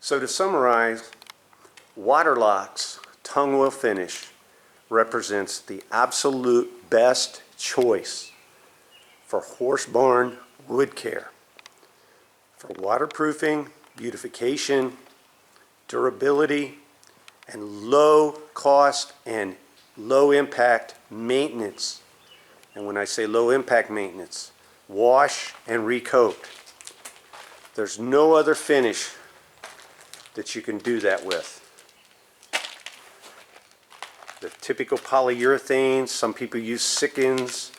So to summarize, Waterlox tongue oil finish represents the absolute best choice for horse barn wood care. For waterproofing, beautification, durability, and low cost and low impact maintenance. And when I say low impact maintenance, wash and recoat. There's no other finish that you can do that with. The typical polyurethanes, some people use Sikkens,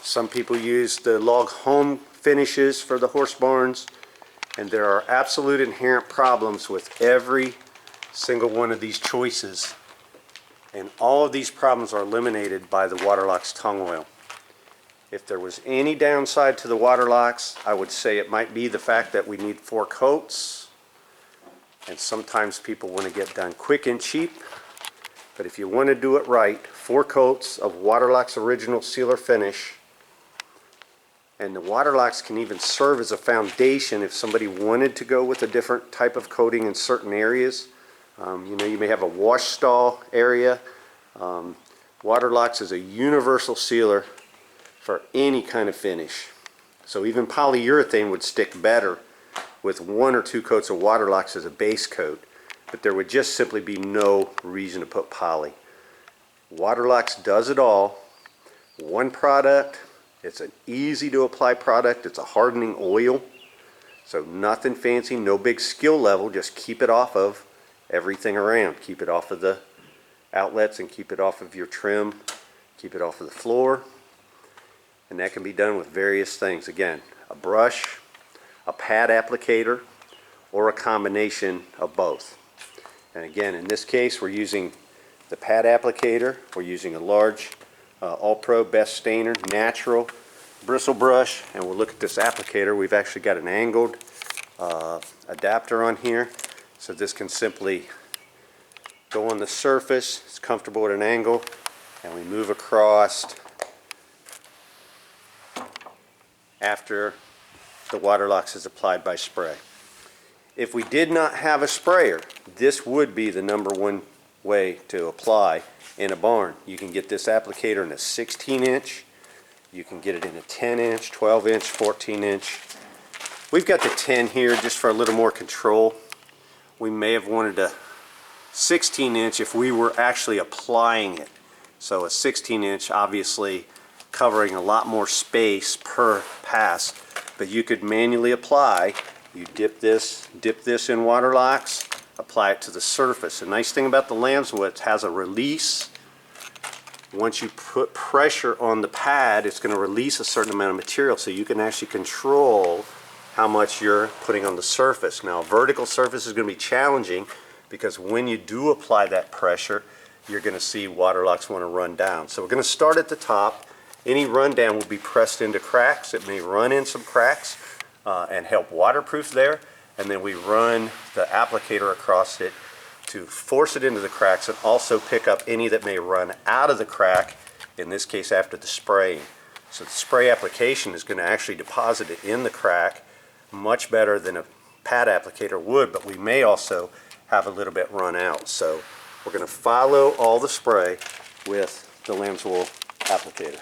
some people use the log home finishes for the horse barns, and there are absolute inherent problems with every single one of these choices, and all of these problems are eliminated by the Waterlox tongue oil. If there was any downside to the Waterlox, I would say it might be the fact that we need 4 coats, and sometimes people want to get done quick and cheap. But if you want to do it right, 4 coats of Waterlox Original Sealer Finish, and the Waterlox can even serve as a foundation if somebody wanted to go with a different type of coating in certain areas. You know, you may have a wash stall area. Waterlox is a universal sealer for any kind of finish. So even polyurethane would stick better with 1 or 2 coats of Waterlox as a base coat, but there would just simply be no reason to put poly. Waterlox does it all. One product. It's an easy to apply product. It's a hardening oil, so nothing fancy, no big skill level. Just keep it off of everything around. Keep it off of the outlets and keep it off of your trim. Keep it off of the floor. And that can be done with various things. Again, a brush, a pad applicator, or a combination of both. And again, in this case, we're using the pad applicator. We're using a large All-Pro Best Stainer natural bristle brush, and we'll look at this applicator. We've actually got an angled adapter on here, so this can simply go on the surface. It's comfortable at an angle, and we move across after the Waterlox is applied by spray. If we did not have a sprayer, this would be the #1 way to apply in a barn. You can get this applicator in a 16-inch, you can get it in a 10-inch, 12-inch, 14-inch. We've got the 10 here just for a little more control. We may have wanted a 16-inch if we were actually applying it. So a 16-inch obviously covering a lot more space per pass, but you could manually apply. You dip this in Waterlox, apply it to the surface. The nice thing about the lambswool, it has a release. Once you put pressure on the pad, it's going to release a certain amount of material, so you can actually control how much you're putting on the surface. Now, a vertical surface is going to be challenging because when you do apply that pressure, you're going to see Waterlox want to run down. So we're going to start at the top. Any rundown will be pressed into cracks. It may run in some cracks and help waterproof there, and then we run the applicator across it to force it into the cracks and also pick up any that may run out of the crack, in this case after the spraying. So the spray application is going to actually deposit it in the crack much better than a pad applicator would, but we may also have a little bit run out. So we're going to follow all the spray with the lambswool applicator.